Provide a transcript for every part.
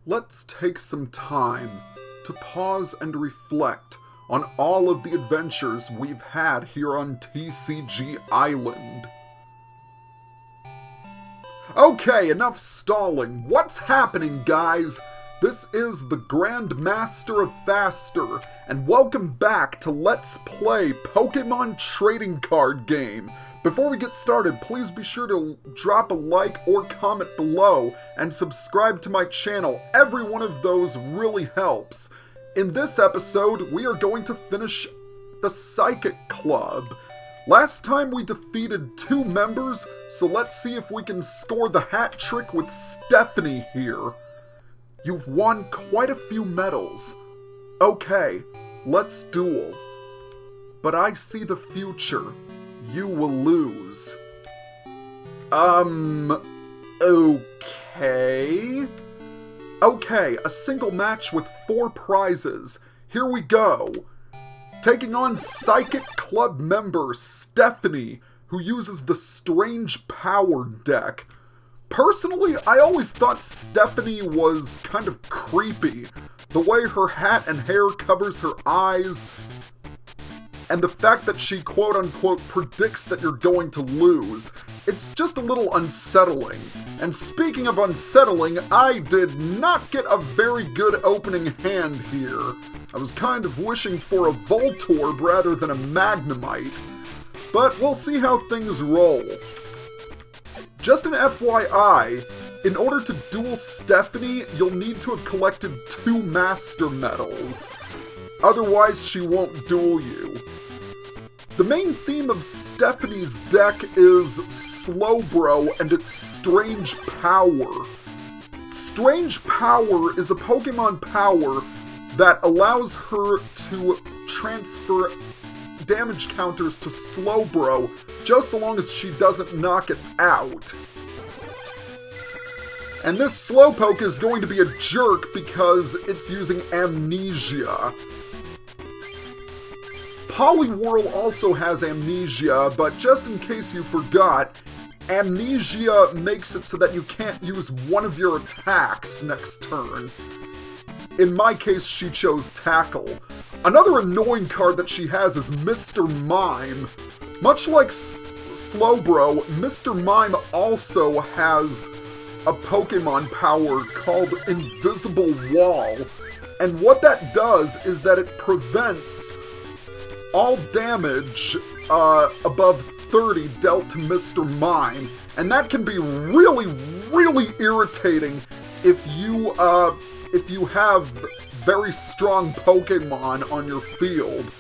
Let's take some time to pause and reflect on all of the adventures we've had here on TCG Island. Okay, enough stalling. What's happening, guys? This is the Grand Master of Faster, and welcome back to Let's Play Pokemon Trading Card Game. Before we get started, please be sure to drop a like or comment below and subscribe to my channel. Every one of those really helps. In this episode, we are going to finish the Psychic Club. Last time we defeated 2 members, so let's see if we can score the hat trick with Stephanie here. You've won quite a few medals. Okay, let's duel. But I see the future. You will lose. Okay. Okay, a single match with 4 prizes. Here we go. Taking on Psychic Club member Stephanie, who uses the Strange Power deck. Personally, I always thought Stephanie was kind of creepy. The way her hat and hair covers her eyes, and the fact that she quote-unquote predicts that you're going to lose. It's just a little unsettling. And speaking of unsettling, I did not get a very good opening hand here. I was kind of wishing for a Voltorb rather than a Magnemite. But we'll see how things roll. Just an FYI, in order to duel Stephanie, you'll need to have collected 2 Master Medals. Otherwise, she won't duel you. The main theme of Stephanie's deck is Slowbro and its Strange Power. Strange Power is a Pokemon power that allows her to transfer damage counters to Slowbro just so long as she doesn't knock it out. And this Slowpoke is going to be a jerk because it's using Amnesia. Poliwhirl also has Amnesia, but just in case you forgot, Amnesia makes it so that you can't use one of your attacks next turn. In my case, she chose Tackle. Another annoying card that she has is Mr. Mime. Much like Slowbro, Mr. Mime also has a Pokemon power called Invisible Wall. And what that does is that it prevents all damage above 30 dealt to Mr. Mime, and that can be really, really irritating if you have very strong Pokemon on your field,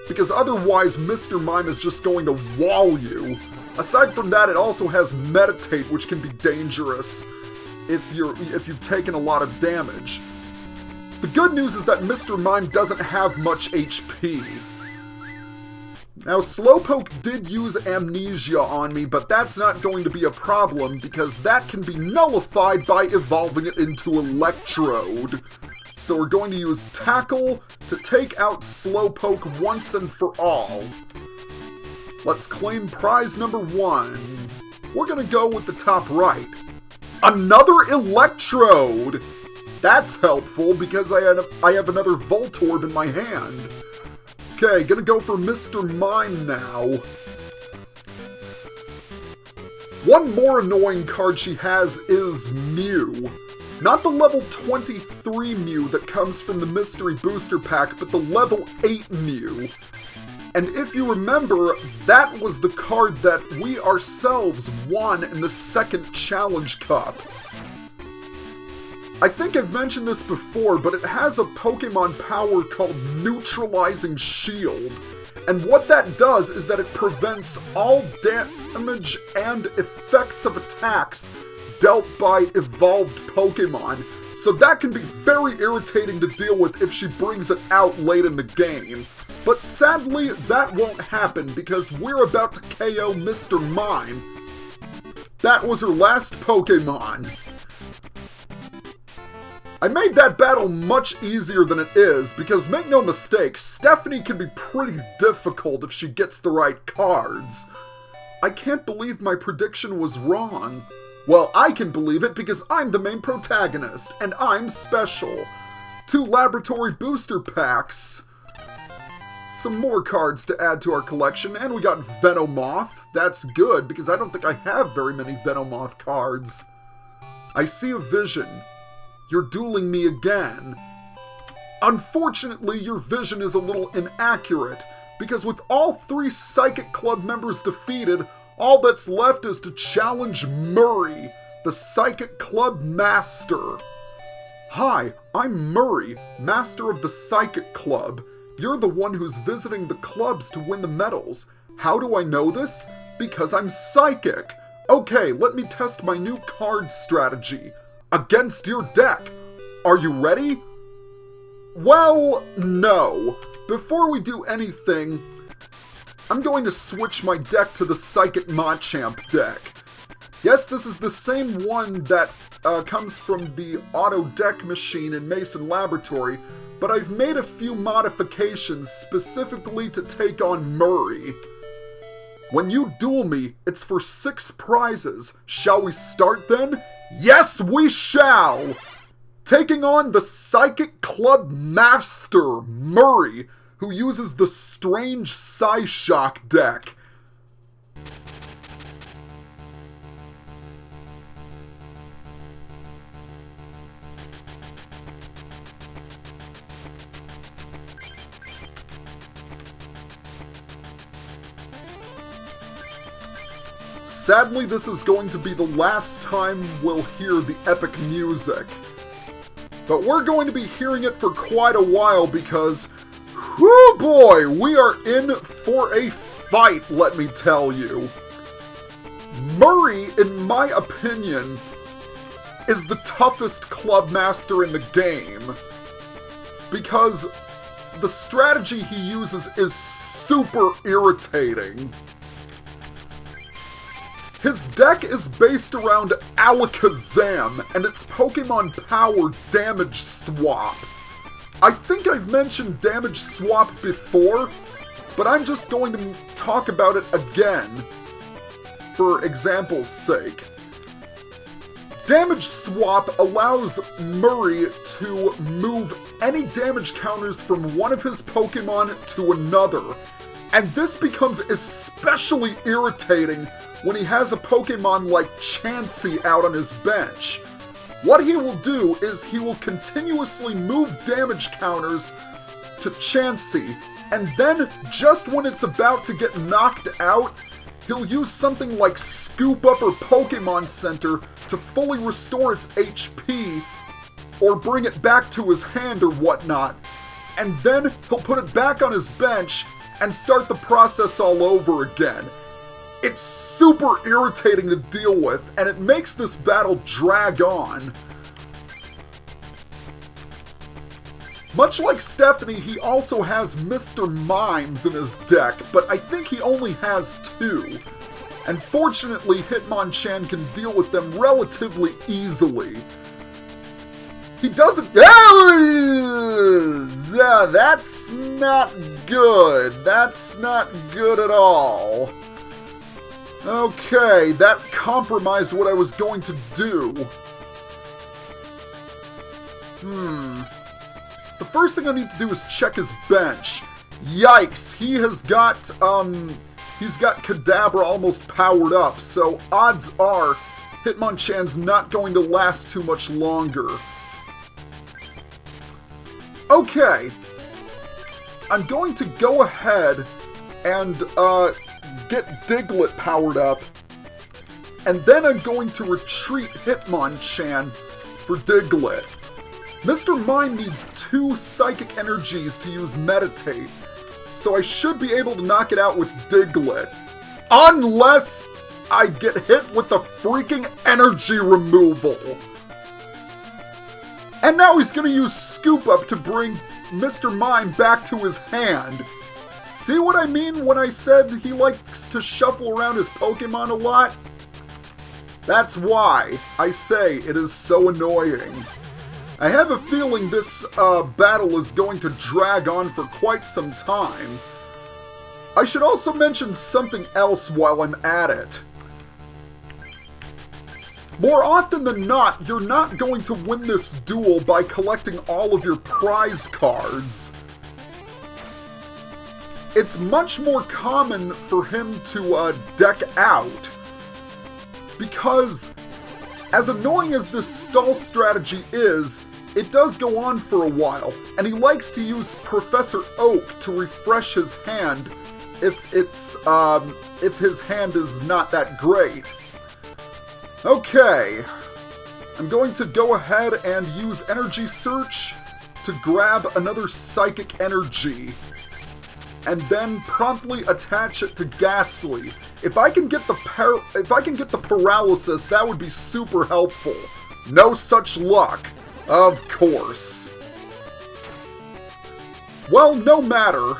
because otherwise Mr. Mime is just going to wall you. Aside from that, it also has Meditate, which can be dangerous if you've taken a lot of damage. The good news is that Mr. Mime doesn't have much HP. Now, Slowpoke did use Amnesia on me, but that's not going to be a problem because that can be nullified by evolving it into Electrode. So we're going to use Tackle to take out Slowpoke once and for all. Let's claim prize number 1. We're going to go with the top right. Another Electrode! That's helpful because I have another Voltorb in my hand. Okay, gonna go for Mr. Mime now. One more annoying card she has is Mew. Not the level 23 Mew that comes from the Mystery Booster Pack, but the level 8 Mew. And if you remember, that was the card that we ourselves won in the 2nd Challenge Cup. I think I've mentioned this before, but it has a Pokemon power called Neutralizing Shield. And what that does is that it prevents all damage and effects of attacks dealt by evolved Pokemon. So that can be very irritating to deal with if she brings it out late in the game. But sadly, that won't happen because we're about to KO Mr. Mime. That was her last Pokemon. I made that battle much easier than it is, because make no mistake, Stephanie can be pretty difficult if she gets the right cards. I can't believe my prediction was wrong. Well, I can believe it because I'm the main protagonist, and I'm special. 2 laboratory booster packs. Some more cards to add to our collection, and we got Venomoth. That's good, because I don't think I have very many Venomoth cards. I see a vision. You're dueling me again. Unfortunately, your vision is a little inaccurate, because with all 3 Psychic Club members defeated, all that's left is to challenge Murray, the Psychic Club Master. Hi, I'm Murray, Master of the Psychic Club. You're the one who's visiting the clubs to win the medals. How do I know this? Because I'm psychic. Okay, let me test my new card strategy. Against your deck. Are you ready? Well, no. Before we do anything, I'm going to switch my deck to the Psychic Machamp deck. Yes, this is the same one that comes from the auto deck machine in Mason Laboratory, but I've made a few modifications specifically to take on Murray. When you duel me, it's for 6 prizes. Shall we start then? Yes, we shall! Taking on the Psychic Club Master, Murray, who uses the strange Psyshock deck. Sadly, this is going to be the last time we'll hear the epic music. But we're going to be hearing it for quite a while because, whoo boy, we are in for a fight, let me tell you. Murray, in my opinion, is the toughest club master in the game. Because the strategy he uses is super irritating. His deck is based around Alakazam and its Pokemon Power Damage Swap. I think I've mentioned Damage Swap before, but I'm just going to talk about it again, for example's sake. Damage Swap allows Murray to move any damage counters from one of his Pokemon to another, and this becomes especially irritating when he has a Pokemon like Chansey out on his bench. What he will do is he will continuously move damage counters to Chansey, and then, just when it's about to get knocked out, he'll use something like Scoop Up or Pokemon Center to fully restore its HP, or bring it back to his hand or whatnot, and then he'll put it back on his bench and start the process all over again. It's super irritating to deal with, and it makes this battle drag on. Much like Stephanie, he also has Mr. Mimes in his deck, but I think he only has 2. And fortunately, Hitmonchan can deal with them relatively easily. He doesn't... Yeah, that's not good. That's not good at all. Okay, that compromised what I was going to do. The first thing I need to do is check his bench. Yikes, he's got Kadabra almost powered up, so odds are Hitmonchan's not going to last too much longer. Okay, I'm going to go ahead and, get Diglett powered up, and then I'm going to retreat Hitmonchan for Diglett. Mr. Mime needs 2 Psychic Energies to use Meditate, so I should be able to knock it out with Diglett. Unless I get hit with the freaking Energy Removal. And now he's going to use Scoop Up to bring Mr. Mime back to his hand. See what I mean when I said he likes to shuffle around his Pokemon a lot? That's why I say it is so annoying. I have a feeling this battle is going to drag on for quite some time. I should also mention something else while I'm at it. More often than not, you're not going to win this duel by collecting all of your prize cards. It's much more common for him to deck out, because as annoying as this stall strategy is, it does go on for a while, and he likes to use Professor Oak to refresh his hand if his hand is not that great. Okay, I'm going to go ahead and use Energy Search to grab another Psychic Energy, and then promptly attach it to Ghastly. If I can get the paralysis, that would be super helpful. No such luck, of course. Well, no matter.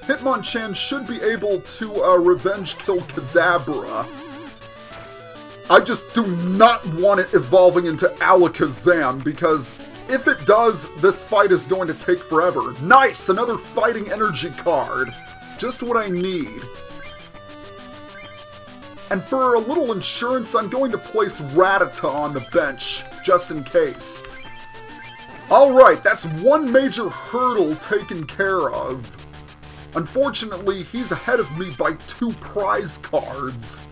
Hitmonchan should be able to revenge kill Kadabra. I just do not want it evolving into Alakazam, because if it does, this fight is going to take forever. Nice! Another fighting energy card. Just what I need. And for a little insurance, I'm going to place Rattata on the bench, just in case. Alright, that's one major hurdle taken care of. Unfortunately, he's ahead of me by 2 prize cards.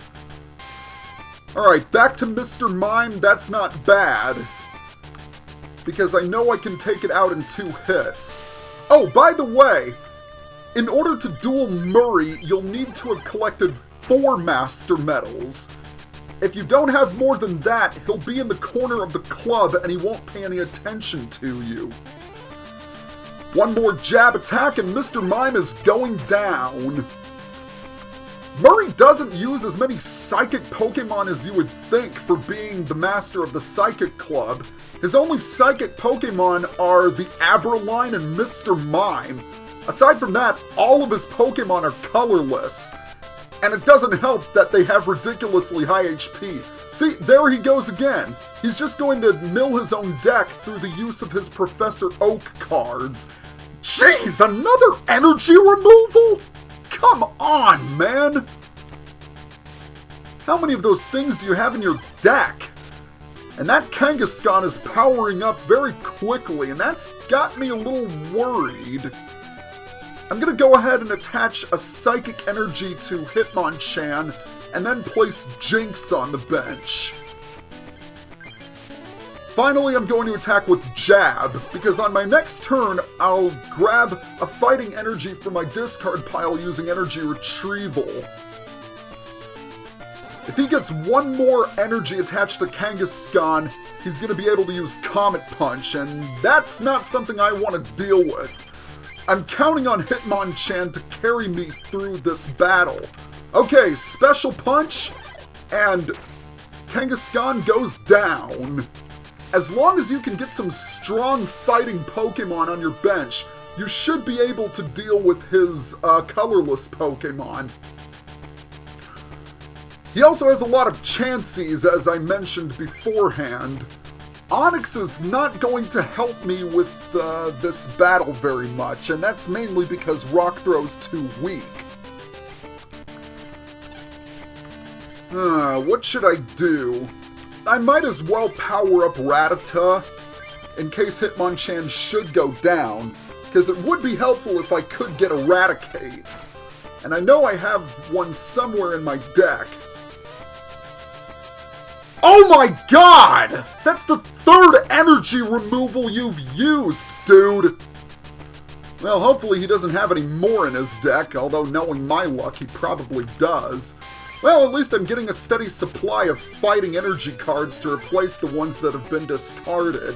Alright, back to Mr. Mime. That's not bad, because I know I can take it out in 2 hits. Oh, by the way, in order to duel Murray, you'll need to have collected 4 Master Medals. If you don't have more than that, he'll be in the corner of the club and he won't pay any attention to you. One more jab attack and Mr. Mime is going down. Murray doesn't use as many Psychic Pokemon as you would think for being the master of the Psychic Club. His only Psychic Pokemon are the Aberline and Mr. Mime. Aside from that, all of his Pokemon are colorless. And it doesn't help that they have ridiculously high HP. See, there he goes again. He's just going to mill his own deck through the use of his Professor Oak cards. Jeez, another energy removal? Come on, man! How many of those things do you have in your deck? And that Kangaskhan is powering up very quickly, and that's got me a little worried. I'm gonna go ahead and attach a Psychic Energy to Hitmonchan, and then place Jinx on the bench. Finally, I'm going to attack with Jab, because on my next turn, I'll grab a Fighting Energy from my discard pile using Energy Retrieval. If he gets one more energy attached to Kangaskhan, he's going to be able to use Comet Punch, and that's not something I want to deal with. I'm counting on Hitmonchan to carry me through this battle. Okay, Special Punch, and Kangaskhan goes down. As long as you can get some strong fighting Pokemon on your bench, you should be able to deal with his colorless Pokemon. He also has a lot of Chanseys, as I mentioned beforehand. Onix is not going to help me with this battle very much, and that's mainly because Rock Throw's too weak. What should I do? I might as well power up Rattata in case Hitmonchan should go down, because it would be helpful if I could get Eradicate. And I know I have one somewhere in my deck. Oh my god! That's the 3rd energy removal you've used, dude! Well, hopefully he doesn't have any more in his deck, although knowing my luck, he probably does. Well, at least I'm getting a steady supply of fighting energy cards to replace the ones that have been discarded.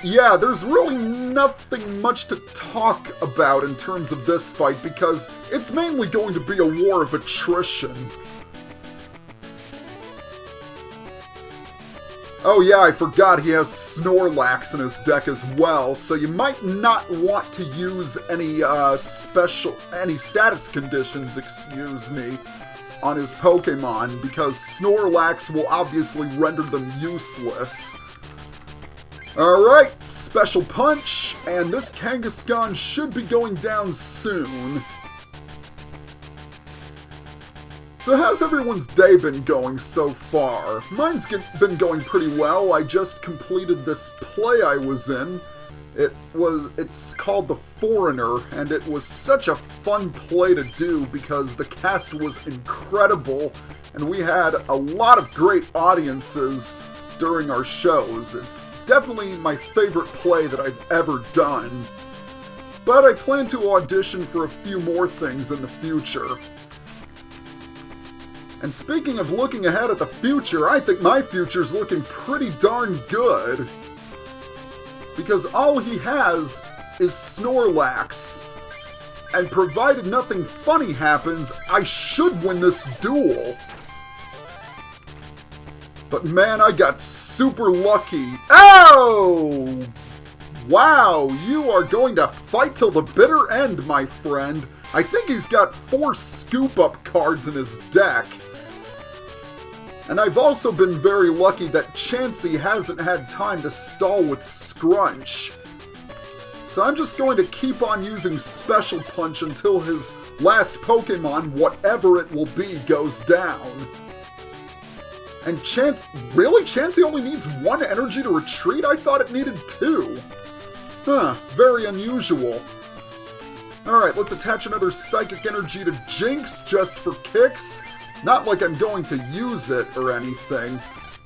Yeah, there's really nothing much to talk about in terms of this fight, because it's mainly going to be a war of attrition. Oh yeah, I forgot he has Snorlax in his deck as well, so you might not want to use any status conditions, excuse me, on his Pokemon, because Snorlax will obviously render them useless. Alright, Special Punch, and this Kangaskhan should be going down soon. So how's everyone's day been going so far? Mine's been going pretty well. I just completed this play I was in. It's called The Foreigner, and it was such a fun play to do because the cast was incredible, and we had a lot of great audiences during our shows. It's definitely my favorite play that I've ever done. But I plan to audition for a few more things in the future. And speaking of looking ahead at the future, I think my future's looking pretty darn good. Because all he has is Snorlax. And provided nothing funny happens, I should win this duel. But man, I got super lucky. Oh! Wow, you are going to fight till the bitter end, my friend. I think he's got 4 scoop-up cards in his deck. And I've also been very lucky that Chansey hasn't had time to stall with Scrunch. So I'm just going to keep on using Special Punch until his last Pokemon, whatever it will be, goes down. And really? Chansey only needs 1 energy to retreat? I thought it needed 2. Huh, very unusual. Alright, let's attach another Psychic Energy to Jinx just for kicks. Not like I'm going to use it or anything.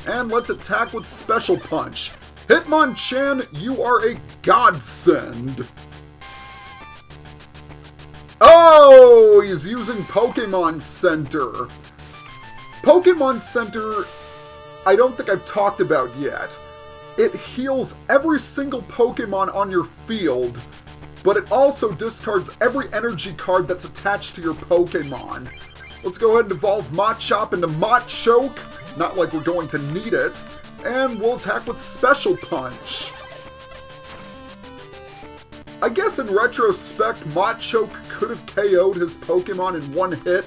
And let's attack with Special Punch. Hitmonchan, you are a godsend. Oh, he's using Pokemon Center. Pokemon Center, I don't think I've talked about yet. It heals every single Pokemon on your field, but it also discards every energy card that's attached to your Pokemon. Let's go ahead and evolve Machop into Machoke, not like we're going to need it, and we'll attack with Special Punch. I guess in retrospect, Machoke could have KO'd his Pokemon in 1 hit,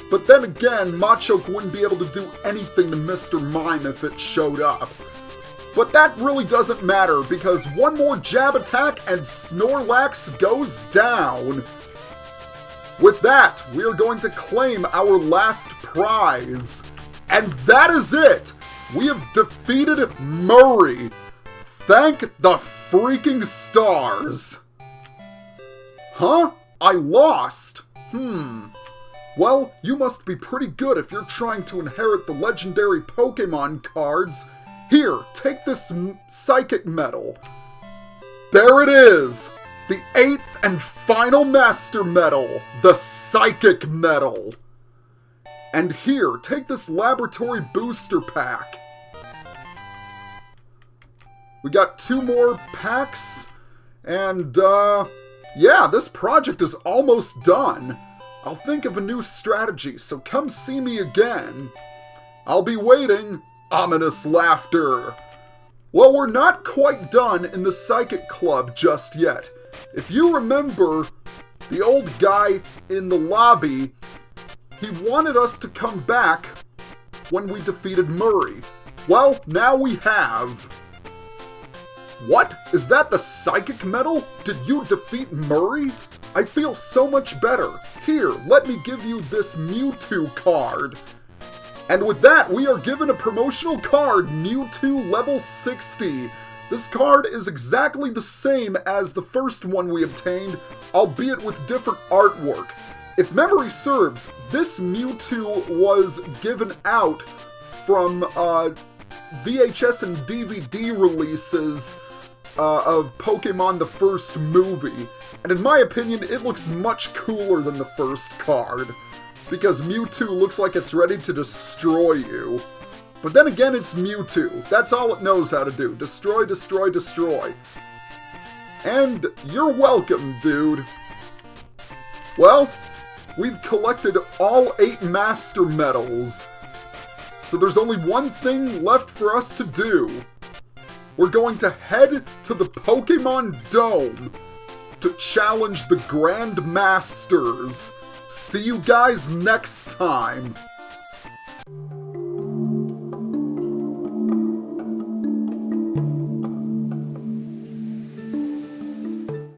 but then again, Machoke wouldn't be able to do anything to Mr. Mime if it showed up. But that really doesn't matter, because 1 more jab attack and Snorlax goes down. With that, we are going to claim our last prize. And that is it! We have defeated Murray. Thank the freaking stars. Huh? I lost. Well, you must be pretty good if you're trying to inherit the legendary Pokemon cards. Here, take this Psychic Medal. There it is! The 8th and final Master Medal, the Psychic Medal. And here, take this Laboratory Booster Pack. We got 2 more packs, and yeah, this project is almost done. I'll think of a new strategy, so come see me again. I'll be waiting. Ominous laughter. Well, we're not quite done in the Psychic Club just yet. If you remember, the old guy in the lobby, he wanted us to come back when we defeated Murray. Well, now we have. What? Is that the Psychic Medal? Did you defeat Murray? I feel so much better. Here, let me give you this Mewtwo card. And with that, we are given a promotional card, Mewtwo level 60. This card is exactly the same as the first one we obtained, albeit with different artwork. If memory serves, this Mewtwo was given out from VHS and DVD releases of Pokemon the first movie. And in my opinion, it looks much cooler than the first card, because Mewtwo looks like it's ready to destroy you. But then again, it's Mewtwo. That's all it knows how to do. Destroy, destroy, destroy. And you're welcome, dude. Well, we've collected all 8 Master Medals. So there's only one thing left for us to do. We're going to head to the Pokemon Dome to challenge the Grand Masters. See you guys next time.